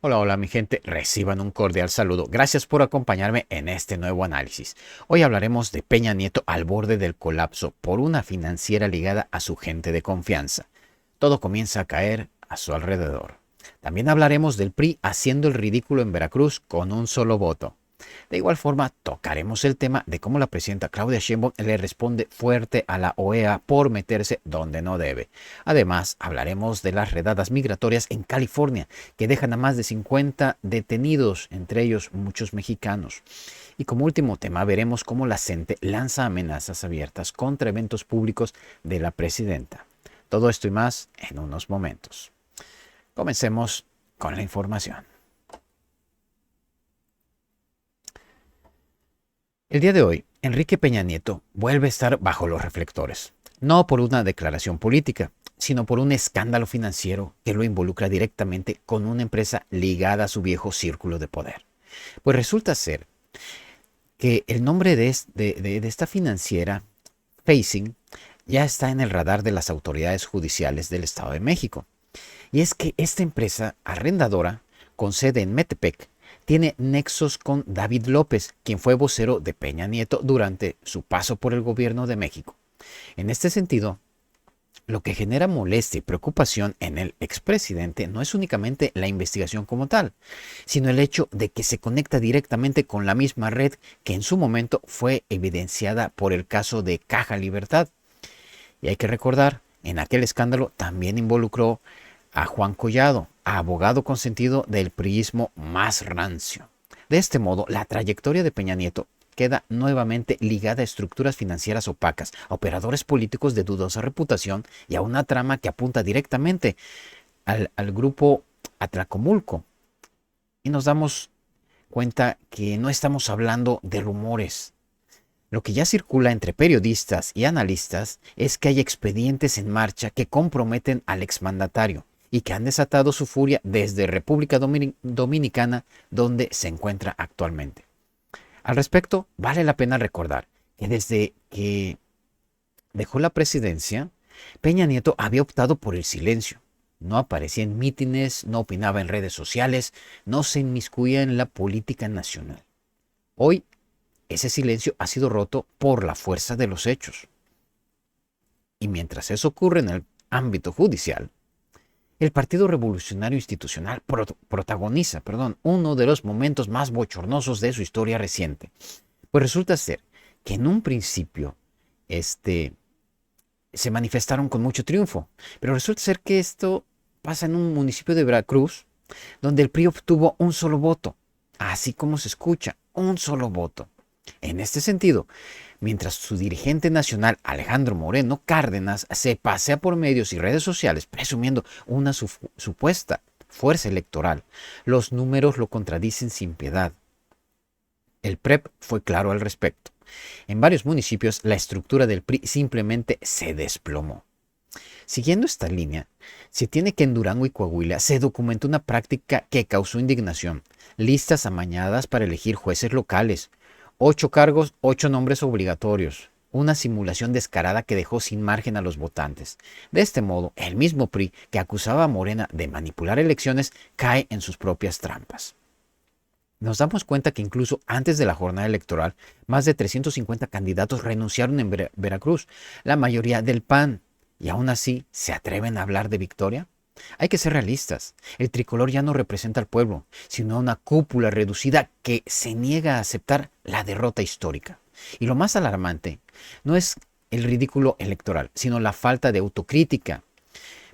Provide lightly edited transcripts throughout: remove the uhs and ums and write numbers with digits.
Hola, hola mi gente, reciban un cordial saludo. Gracias por acompañarme en este nuevo análisis. Hoy hablaremos de Peña Nieto al borde del colapso por una financiera ligada a su gente de confianza. Todo comienza a caer a su alrededor. También hablaremos del PRI haciendo el ridículo en Veracruz con un solo voto. De igual forma, tocaremos el tema de cómo la presidenta Claudia Sheinbaum le responde fuerte a la OEA por meterse donde no debe. Además, hablaremos de las redadas migratorias en California, que dejan a más de 50 detenidos, entre ellos muchos mexicanos. Y como último tema, veremos cómo la CENTE lanza amenazas abiertas contra eventos públicos de la presidenta. Todo esto y más en unos momentos. Comencemos con la información. El día de hoy, Enrique Peña Nieto vuelve a estar bajo los reflectores, no por una declaración política, sino por un escándalo financiero que lo involucra directamente con una empresa ligada a su viejo círculo de poder. Pues resulta ser que el nombre de esta financiera, Facing, ya está en el radar de las autoridades judiciales del Estado de México. Y es que esta empresa arrendadora, con sede en Metepec, tiene nexos con David López, quien fue vocero de Peña Nieto durante su paso por el gobierno de México. En este sentido, lo que genera molestia y preocupación en el expresidente no es únicamente la investigación como tal, sino el hecho de que se conecta directamente con la misma red que en su momento fue evidenciada por el caso de Caja Libertad. Y hay que recordar, en aquel escándalo también involucró a Juan Collado, abogado consentido del priismo más rancio. De este modo, la trayectoria de Peña Nieto queda nuevamente ligada a estructuras financieras opacas, a operadores políticos de dudosa reputación y a una trama que apunta directamente al grupo Atlacomulco. Y nos damos cuenta que no estamos hablando de rumores. Lo que ya circula entre periodistas y analistas es que hay expedientes en marcha que comprometen al exmandatario y que han desatado su furia desde República Dominicana, donde se encuentra actualmente. Al respecto, vale la pena recordar que desde que dejó la presidencia, Peña Nieto había optado por el silencio. No aparecía en mítines, no opinaba en redes sociales, no se inmiscuía en la política nacional. Hoy, ese silencio ha sido roto por la fuerza de los hechos. Y mientras eso ocurre en el ámbito judicial, el Partido Revolucionario Institucional protagoniza uno de los momentos más bochornosos de su historia reciente. Pues resulta ser que en un principio se manifestaron con mucho triunfo, pero resulta ser que esto pasa en un municipio de Veracruz, donde el PRI obtuvo un solo voto, así como se escucha, un solo voto. En este sentido, mientras su dirigente nacional, Alejandro Moreno Cárdenas, se pasea por medios y redes sociales presumiendo una supuesta fuerza electoral, los números lo contradicen sin piedad. El PREP fue claro al respecto. En varios municipios la estructura del PRI simplemente se desplomó. Siguiendo esta línea, se tiene que en Durango y Coahuila se documentó una práctica que causó indignación: listas amañadas para elegir jueces locales, 8 cargos, 8 nombres obligatorios, una simulación descarada que dejó sin margen a los votantes. De este modo, el mismo PRI que acusaba a Morena de manipular elecciones cae en sus propias trampas. Nos damos cuenta que incluso antes de la jornada electoral, más de 350 candidatos renunciaron en Veracruz, la mayoría del PAN, y aún así se atreven a hablar de victoria. Hay que ser realistas. El tricolor ya no representa al pueblo, sino a una cúpula reducida que se niega a aceptar la derrota histórica. Y lo más alarmante no es el ridículo electoral, sino la falta de autocrítica.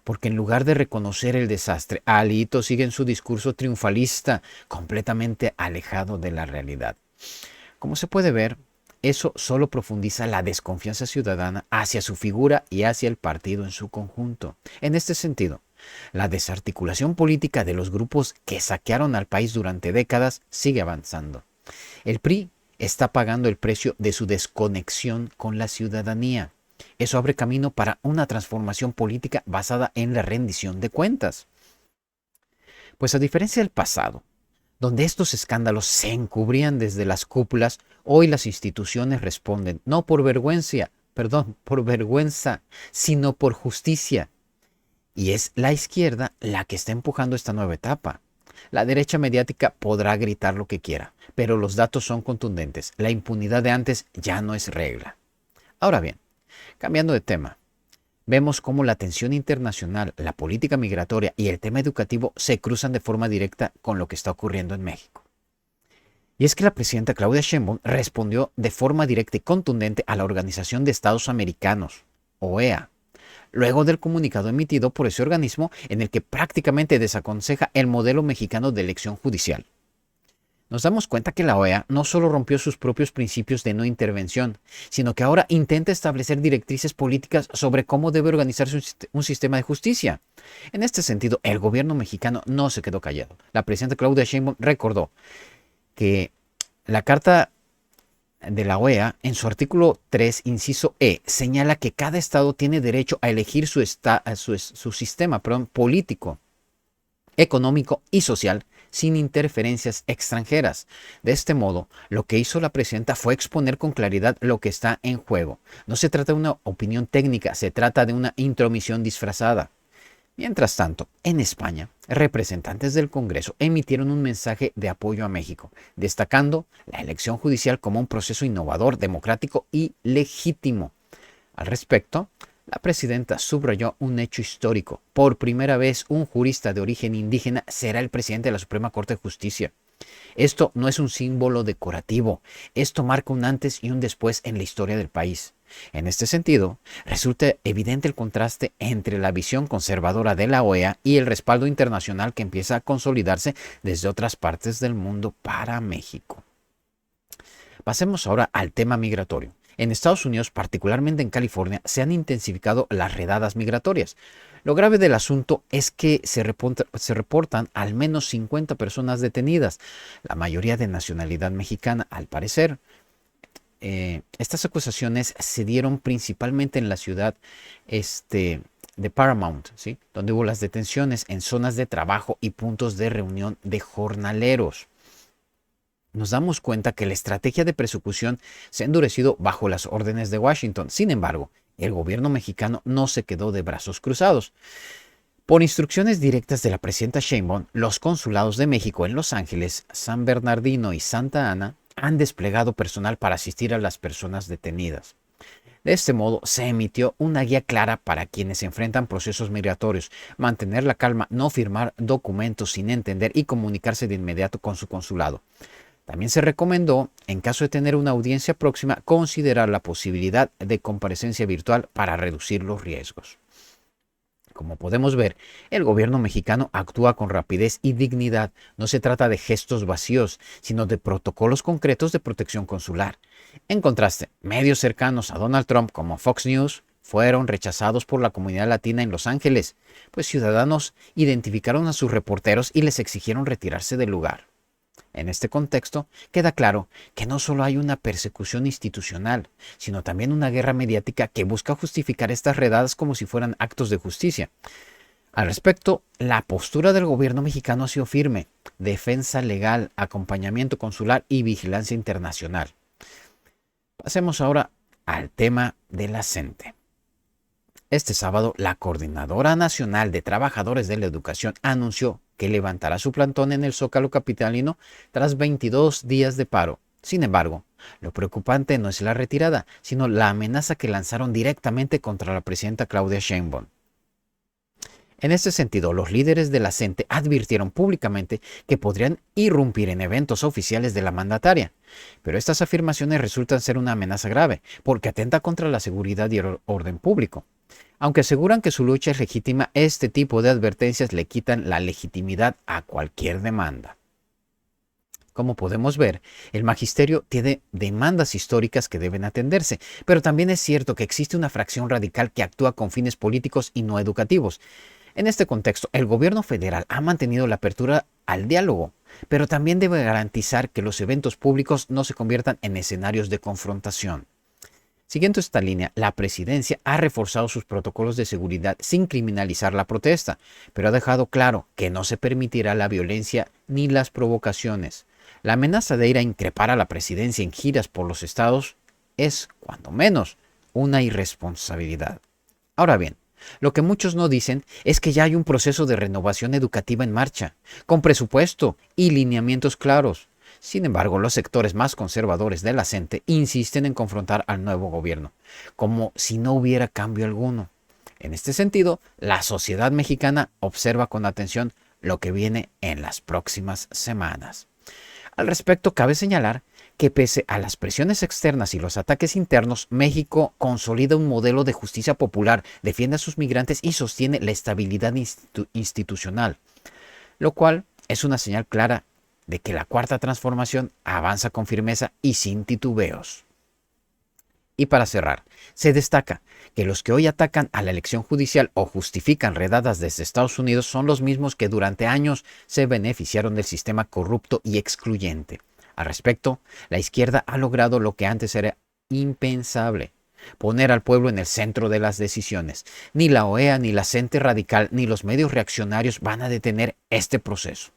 Porque en lugar de reconocer el desastre, Alito sigue en su discurso triunfalista, completamente alejado de la realidad. Como se puede ver, eso solo profundiza la desconfianza ciudadana hacia su figura y hacia el partido en su conjunto. En este sentido, la desarticulación política de los grupos que saquearon al país durante décadas sigue avanzando. El PRI está pagando el precio de su desconexión con la ciudadanía. Eso abre camino para una transformación política basada en la rendición de cuentas. Pues a diferencia del pasado, donde estos escándalos se encubrían desde las cúpulas, hoy las instituciones responden no por vergüenza, sino por justicia. Y es la izquierda la que está empujando esta nueva etapa. La derecha mediática podrá gritar lo que quiera, pero los datos son contundentes. La impunidad de antes ya no es regla. Ahora bien, cambiando de tema, vemos cómo la tensión internacional, la política migratoria y el tema educativo se cruzan de forma directa con lo que está ocurriendo en México. Y es que la presidenta Claudia Sheinbaum respondió de forma directa y contundente a la Organización de Estados Americanos, OEA, luego del comunicado emitido por ese organismo en el que prácticamente desaconseja el modelo mexicano de elección judicial. Nos damos cuenta que la OEA no solo rompió sus propios principios de no intervención, sino que ahora intenta establecer directrices políticas sobre cómo debe organizarse un sistema de justicia. En este sentido, el gobierno mexicano no se quedó callado. La presidenta Claudia Sheinbaum recordó que la Carta de la OEA, en su artículo 3, inciso E, señala que cada estado tiene derecho a elegir su sistema político, económico y social sin interferencias extranjeras. De este modo, lo que hizo la presidenta fue exponer con claridad lo que está en juego. No se trata de una opinión técnica, se trata de una intromisión disfrazada. Mientras tanto, en España, representantes del Congreso emitieron un mensaje de apoyo a México, destacando la elección judicial como un proceso innovador, democrático y legítimo. Al respecto, la presidenta subrayó un hecho histórico. Por primera vez, un jurista de origen indígena será el presidente de la Suprema Corte de Justicia. Esto no es un símbolo decorativo, esto marca un antes y un después en la historia del país. En este sentido, resulta evidente el contraste entre la visión conservadora de la OEA y el respaldo internacional que empieza a consolidarse desde otras partes del mundo para México. Pasemos ahora al tema migratorio. En Estados Unidos, particularmente en California, se han intensificado las redadas migratorias. Lo grave del asunto es que se reportan al menos 50 personas detenidas, la mayoría de nacionalidad mexicana, al parecer. Estas acusaciones se dieron principalmente en la ciudad de Paramount, ¿sí?, donde hubo las detenciones en zonas de trabajo y puntos de reunión de jornaleros. Nos damos cuenta que la estrategia de persecución se ha endurecido bajo las órdenes de Washington. Sin embargo, el gobierno mexicano no se quedó de brazos cruzados. Por instrucciones directas de la presidenta Sheinbaum, los consulados de México en Los Ángeles, San Bernardino y Santa Ana han desplegado personal para asistir a las personas detenidas. De este modo, se emitió una guía clara para quienes enfrentan procesos migratorios: mantener la calma, no firmar documentos sin entender y comunicarse de inmediato con su consulado. También se recomendó, en caso de tener una audiencia próxima, considerar la posibilidad de comparecencia virtual para reducir los riesgos. Como podemos ver, el gobierno mexicano actúa con rapidez y dignidad. No se trata de gestos vacíos, sino de protocolos concretos de protección consular. En contraste, medios cercanos a Donald Trump como Fox News fueron rechazados por la comunidad latina en Los Ángeles, pues ciudadanos identificaron a sus reporteros y les exigieron retirarse del lugar. En este contexto, queda claro que no solo hay una persecución institucional, sino también una guerra mediática que busca justificar estas redadas como si fueran actos de justicia. Al respecto, la postura del gobierno mexicano ha sido firme: defensa legal, acompañamiento consular y vigilancia internacional. Pasemos ahora al tema de la CENTE. Este sábado, la Coordinadora Nacional de Trabajadores de la Educación anunció que levantará su plantón en el Zócalo capitalino tras 22 días de paro. Sin embargo, lo preocupante no es la retirada, sino la amenaza que lanzaron directamente contra la presidenta Claudia Sheinbaum. En este sentido, los líderes de la CENTE advirtieron públicamente que podrían irrumpir en eventos oficiales de la mandataria. Pero estas afirmaciones resultan ser una amenaza grave, porque atenta contra la seguridad y el orden público. Aunque aseguran que su lucha es legítima, este tipo de advertencias le quitan la legitimidad a cualquier demanda. Como podemos ver, el magisterio tiene demandas históricas que deben atenderse, pero también es cierto que existe una fracción radical que actúa con fines políticos y no educativos. En este contexto, el gobierno federal ha mantenido la apertura al diálogo, pero también debe garantizar que los eventos públicos no se conviertan en escenarios de confrontación. Siguiendo esta línea, la presidencia ha reforzado sus protocolos de seguridad sin criminalizar la protesta, pero ha dejado claro que no se permitirá la violencia ni las provocaciones. La amenaza de ir a increpar a la presidencia en giras por los estados es, cuando menos, una irresponsabilidad. Ahora bien, Lo que muchos no dicen es que ya hay un proceso de renovación educativa en marcha, con presupuesto y lineamientos claros. Sin embargo, los sectores más conservadores de la CENTE insisten en confrontar al nuevo gobierno, como si no hubiera cambio alguno. En este sentido, la sociedad mexicana observa con atención lo que viene en las próximas semanas. Al respecto, cabe señalar que pese a las presiones externas y los ataques internos, México consolida un modelo de justicia popular, defiende a sus migrantes y sostiene la estabilidad institucional, lo cual es una señal clara de que la cuarta transformación avanza con firmeza y sin titubeos. Y para cerrar, se destaca que los que hoy atacan a la elección judicial o justifican redadas desde Estados Unidos son los mismos que durante años se beneficiaron del sistema corrupto y excluyente. Al respecto, la izquierda ha logrado lo que antes era impensable: poner al pueblo en el centro de las decisiones. Ni la OEA, ni la CENTE Radical, ni los medios reaccionarios van a detener este proceso.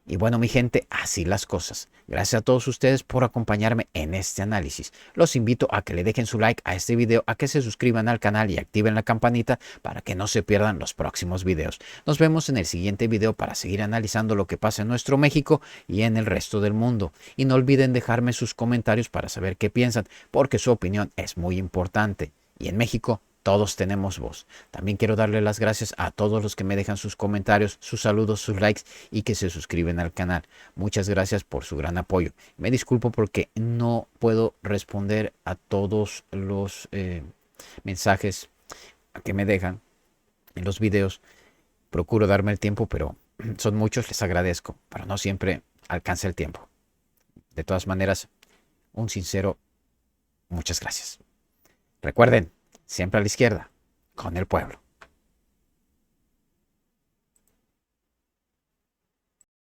Y bueno, mi gente, así las cosas. Gracias a todos ustedes por acompañarme en este análisis. Los invito a que le dejen su like a este video, a que se suscriban al canal y activen la campanita para que no se pierdan los próximos videos. Nos vemos en el siguiente video para seguir analizando lo que pasa en nuestro México y en el resto del mundo. Y no olviden dejarme sus comentarios para saber qué piensan, porque su opinión es muy importante. Y en México todos tenemos voz. También quiero darle las gracias a todos los que me dejan sus comentarios, sus saludos, sus likes y que se suscriben al canal. Muchas gracias por su gran apoyo. Me disculpo porque no puedo responder a todos los mensajes que me dejan en los videos. Procuro darme el tiempo, pero son muchos, les agradezco, pero no siempre alcanza el tiempo. De todas maneras, un sincero muchas gracias. Recuerden, siempre a la izquierda, con el pueblo.